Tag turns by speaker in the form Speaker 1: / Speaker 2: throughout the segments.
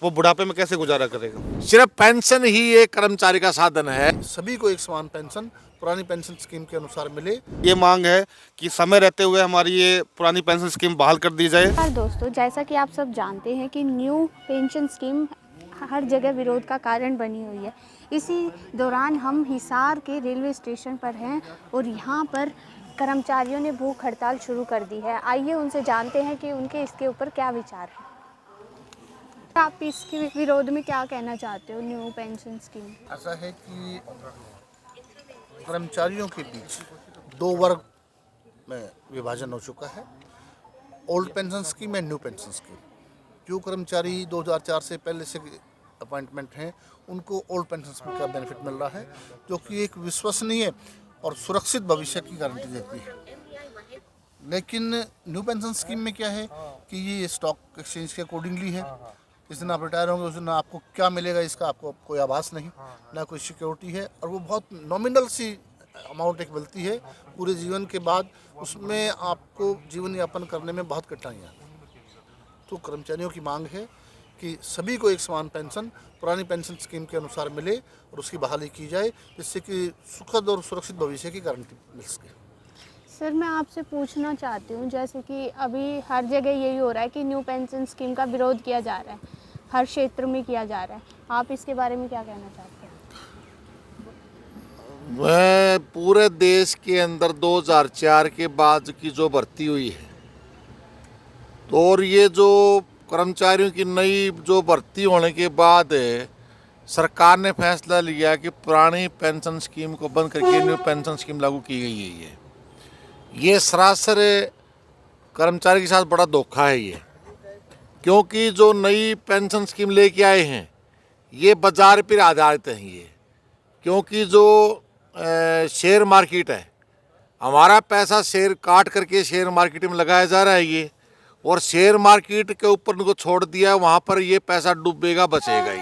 Speaker 1: वो बुढ़ापे में कैसे गुजारा करेगा।
Speaker 2: सिर्फ पेंशन ही एक कर्मचारी का साधन है।
Speaker 3: सभी को एक समान पेंशन पुरानी पेंशन स्कीम के अनुसार मिले।
Speaker 1: ये मांग है कि समय रहते हुए हमारी ये पुरानी पेंशन स्कीम बहाल कर दी जाए।
Speaker 4: नमस्कार दोस्तों, जैसा कि आप सब जानते हैं कि न्यू पेंशन स्कीम हर जगह विरोध का कारण बनी हुई है। इसी दौरान हम हिसार के रेलवे स्टेशन पर हैं और यहाँ पर कर्मचारियों ने भूख हड़ताल शुरू कर दी है। आइए उनसे जानते हैं कि उनके इसके ऊपर क्या विचार है। आप इसके विरोध में क्या कहना चाहते हो, न्यू पेंशन स्कीम?
Speaker 3: ऐसा है कि कर्मचारियों के बीच दो वर्ग में विभाजन हो चुका है, old pension scheme and new pension scheme. जो कर्मचारी 2004 से पहले से अपॉइंटमेंट हैं उनको ओल्ड पेंशन स्कीम का बेनिफिट मिल रहा है, जो कि एक विश्वसनीय और सुरक्षित भविष्य की गारंटी देती है। लेकिन न्यू पेंशन स्कीम में क्या है कि ये स्टॉक एक्सचेंज के अकॉर्डिंगली है। जिस दिन आप रिटायर होंगे उस दिन आपको क्या मिलेगा इसका आपको कोई आभास नहीं, ना कोई सिक्योरिटी है, और वो बहुत नॉमिनल सी अमाउंट एक मिलती है पूरे जीवन के बाद। उसमें आपको जीवन यापन करने में बहुत कठिनाइयाँ। तो कर्मचारियों की मांग है कि सभी को एक समान पेंशन पुरानी पेंशन स्कीम के अनुसार मिले और उसकी बहाली की जाए, जिससे कि सुखद और सुरक्षित भविष्य की गारंटी मिल सके।
Speaker 4: सर, मैं आपसे पूछना चाहती हूँ, जैसे कि अभी हर जगह यही हो रहा है कि न्यू पेंशन स्कीम का विरोध किया जा रहा है, हर क्षेत्र में किया जा रहा है। आप इसके बारे में क्या कहना चाहते हैं?
Speaker 2: वह पूरे देश के अंदर 2004 के बाद की जो भर्ती हुई है, तो और ये जो कर्मचारियों की नई जो भर्ती होने के बाद सरकार ने फैसला लिया कि पुरानी पेंशन स्कीम को बंद करके न्यू पेंशन स्कीम लागू की गई है। ये सरासर कर्मचारी के साथ बड़ा धोखा है ये, क्योंकि जो नई पेंशन स्कीम लेके आए हैं ये बाजार पर आधारित हैं ये, क्योंकि जो शेयर मार्केट है, हमारा पैसा शेयर काट करके शेयर मार्केट में लगाया जा रहा है ये, और शेयर मार्केट के ऊपर उनको छोड़ दिया, वहाँ पर ये पैसा डूबेगा बचेगा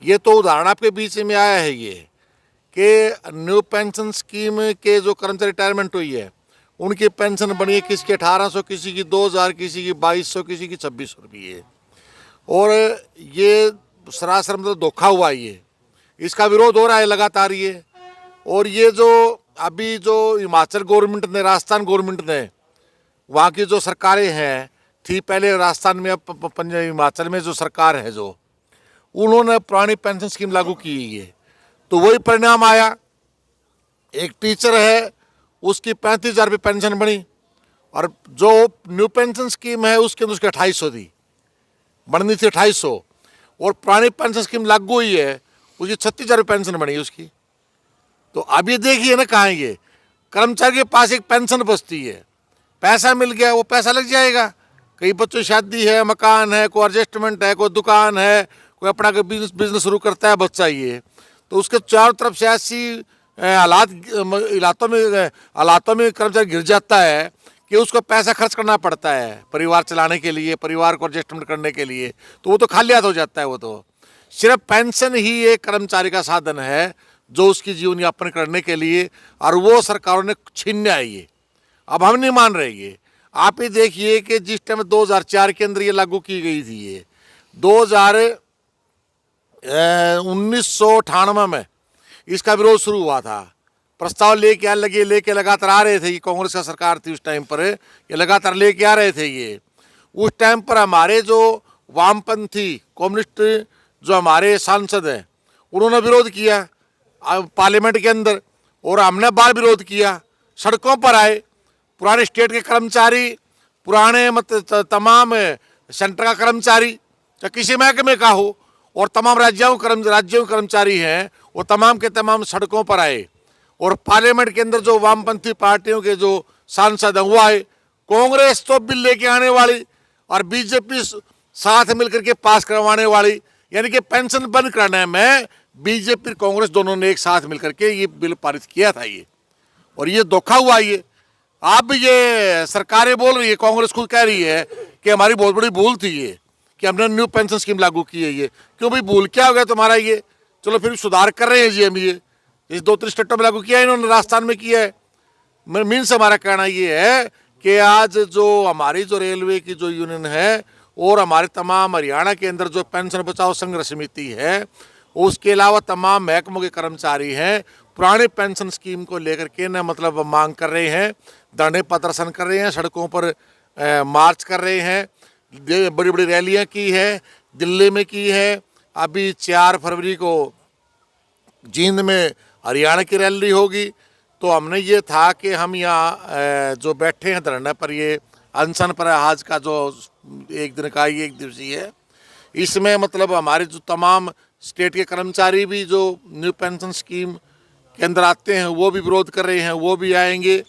Speaker 2: ये तो उदाहरण आपके बीच में आया है ये कि न्यू पेंशन स्कीम के जो कर्मचारी रिटायरमेंट हुई है उनकी पेंशन बनी है किसी की 1800, किसी की 2000, किसी की 2200, किसी की 2600 रुपये। और ये सरासर मतलब धोखा हुआ ये, इसका विरोध हो रहा है लगातार ये। और ये जो अभी जो हिमाचल गवर्नमेंट ने, राजस्थान गवर्नमेंट ने, वहाँ की जो सरकारें हैं थी पहले राजस्थान में, अब हिमाचल में जो सरकार है जो, उन्होंने पुरानी पेंशन स्कीम लागू की है, तो वही परिणाम आया। एक टीचर है उसकी 35,000 रुपये पेंशन बनी, और जो न्यू पेंशन स्कीम है उसके अंदर उसकी 2800 दी, बननी थी 2800, और पुरानी पेंशन स्कीम लागू हुई है उसकी 36,000 रुपये पेंशन बनी उसकी। तो अब ये देखिए ना कहाँ ये कर्मचारी के पास एक पेंशन बचती है, पैसा मिल गया, वो पैसा लग जाएगा। कई बच्चों की शादी है, मकान है, कोई एडजस्टमेंट है, कोई दुकान है, कोई अपना कोई बिजनेस शुरू करता है बच्चा ये, तो उसके चारों तरफ से ऐसी हालातों में कर्मचारी गिर जाता है कि उसको पैसा खर्च करना पड़ता है परिवार चलाने के लिए, परिवार को एडजस्टमेंट करने के लिए, तो वो तो खाली हाथ हो जाता है। वो तो सिर्फ पेंशन ही एक कर्मचारी का साधन है जो उसकी जीवन यापन करने के लिए, और वो सरकारों ने छीना है ये। अब हम नहीं मान रहे ये। आप ही देखिए कि जिस टाइम 2004 के अंदर ये लागू की गई थी, ये 1998 में इसका विरोध शुरू हुआ था। प्रस्ताव लेके लगातार आ रहे थे, ये कांग्रेस का सरकार थी उस टाइम पर, ये लगातार लेके आ रहे थे ये। उस टाइम पर हमारे जो वामपंथी कम्युनिस्ट जो हमारे सांसद हैं उन्होंने विरोध किया पार्लियामेंट के अंदर, और हमने बार विरोध किया, सड़कों पर आए। पुराने स्टेट के कर्मचारी, पुराने तमाम सेंटर का कर्मचारी, चाहे किसी महकमे का हो, और तमाम राज्यों के कर्मचारी हैं, वो तमाम के तमाम सड़कों पर आए। और पार्लियामेंट के अंदर जो वामपंथी पार्टियों के जो सांसद हैं वो आए। कांग्रेस तो बिल लेके आने वाली और बीजेपी साथ मिलकर के पास करवाने वाली, यानी कि पेंशन बंद करने में बीजेपी कांग्रेस दोनों ने एक साथ मिलकर के ये बिल पारित किया था ये, और ये धोखा हुआ ये। अब ये सरकारें बोल रही है, कांग्रेस खुद कह रही है कि हमारी बहुत बड़ी भूल थी ये कि हमने न्यू पेंशन स्कीम लागू की है ये। क्यों भाई, भूल क्या हो गया तुम्हारा ये? चलो फिर सुधार कर रहे हैं जी हम ये, इस 2-3 स्टेटों में लागू किया है इन्होंने, राजस्थान में किया है। मीन्स हमारा कहना ये है कि आज जो हमारी जो रेलवे की जो यूनियन है और हमारे तमाम हरियाणा के अंदर जो पेंशन बचाओ संघर्ष समिति है, उसके अलावा तमाम महकमों के कर्मचारी हैं, पुराने पेंशन स्कीम को लेकर के न मतलब मांग कर रहे हैं, धरने प्रदर्शन कर रहे हैं, सड़कों पर मार्च कर रहे हैं, बड़ी बड़ी रैलियां की है, दिल्ली में की है, अभी 4 फरवरी को जींद में हरियाणा की रैली होगी। तो हमने ये था कि हम यहाँ जो बैठे हैं धरने पर, ये अनशन पर आज का जो एक दिन का एक दिवसीय है, इसमें मतलब हमारे जो तमाम स्टेट के कर्मचारी भी जो न्यू पेंशन स्कीम के अंदर आते हैं वो भी विरोध कर रहे हैं, वो भी आएंगे,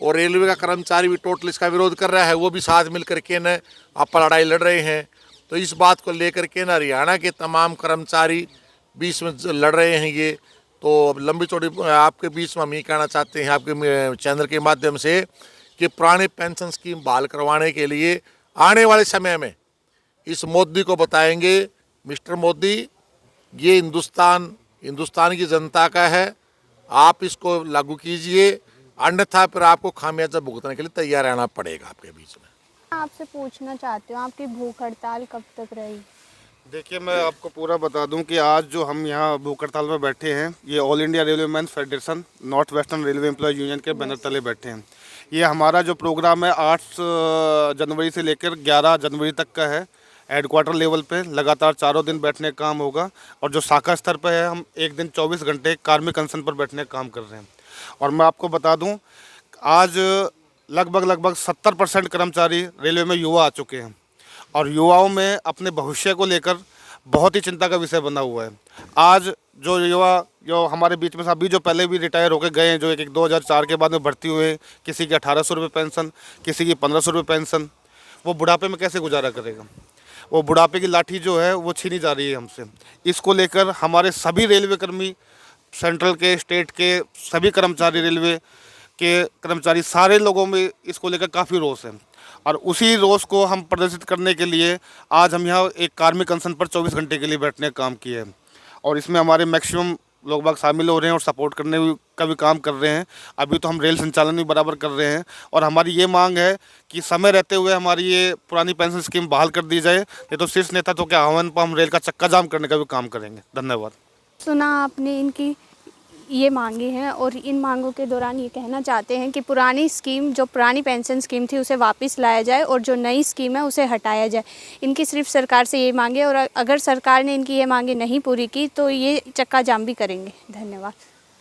Speaker 2: और रेलवे का कर्मचारी भी टोटल इसका विरोध कर रहा है, वो भी साथ मिल करके न आपस लड़ाई लड़ रहे हैं। तो इस बात को लेकर के न हरियाणा के तमाम कर्मचारी बीच में लड़ रहे हैं। ये तो लंबी चौड़ी आपके बीच में हम ये कहना चाहते हैं आपके चैनल के माध्यम से कि पुराने पेंशन स्कीम बहाल करवाने के लिए आने वाले समय में इस मोदी को बताएंगे, मिस्टर मोदी ये हिंदुस्तान की जनता का है, आप इसको लागू कीजिए, अन्यथा फिर आपको खामियाजा भुगतने के लिए तैयार रहना पड़ेगा आपके बीच में।
Speaker 4: आपसे पूछना चाहती हूँ, आपकी भूख हड़ताल कब तक रही?
Speaker 1: देखिए, मैं आपको पूरा बता दूं कि आज जो हम यहाँ भूख हड़ताल में बैठे हैं, ये all India railway men's federation north western railway employ union के बैनर तले बैठे हैं। ये हमारा जो प्रोग्राम है 8 जनवरी से लेकर 11 जनवरी तक का है। हेडक्वार्टर लेवल पे लगातार 4 दिन बैठने का काम होगा, और जो शाखा स्तर पर है हम एक दिन 24 घंटे कार्मिक अनशन पर बैठने का काम कर रहे हैं। और मैं आपको बता दूं, आज लगभग 70% कर्मचारी रेलवे में युवा आ चुके हैं, और युवाओं में अपने भविष्य को लेकर बहुत ही चिंता का विषय बना हुआ है। आज जो युवा जो हमारे बीच में अभी जो पहले भी रिटायर होकर गए हैं, जो एक 2004 के बाद में भर्ती हुए, किसी की 1800 रुपये पेंशन, किसी की 1500 रुपये पेंशन, वो बुढ़ापे में कैसे गुजारा करेगा? वो बुढ़ापे की लाठी जो है वो छीनी जा रही है हमसे। इसको लेकर हमारे सभी रेलवे कर्मी, सेंट्रल के, स्टेट के सभी कर्मचारी, रेलवे के कर्मचारी, सारे लोगों में इसको लेकर काफ़ी रोष है, और उसी रोष को हम प्रदर्शित करने के लिए आज हम यहाँ एक कार्मिक अनशन पर 24 घंटे के लिए बैठने का काम किया है। और इसमें हमारे मैक्सिमम लोग बाग शामिल हो रहे हैं और सपोर्ट करने का भी काम कर रहे हैं। अभी तो हम रेल संचालन भी बराबर कर रहे हैं, और हमारी ये मांग है कि समय रहते हुए हमारी ये पुरानी पेंशन स्कीम बहाल कर दी जाए, नहीं तो शीर्ष नेतृत्व के आह्वान पर हम रेल का चक्का जाम करने का भी काम करेंगे। धन्यवाद।
Speaker 4: सुना आपने इनकी ये मांगे हैं, और इन मांगों के दौरान ये कहना चाहते हैं कि पुरानी स्कीम, जो पुरानी पेंशन स्कीम थी, उसे वापस लाया जाए, और जो नई स्कीम है उसे हटाया जाए। इनकी सिर्फ सरकार से ये मांगे, और अगर सरकार ने इनकी ये मांगे नहीं पूरी की तो ये चक्का जाम भी करेंगे। धन्यवाद।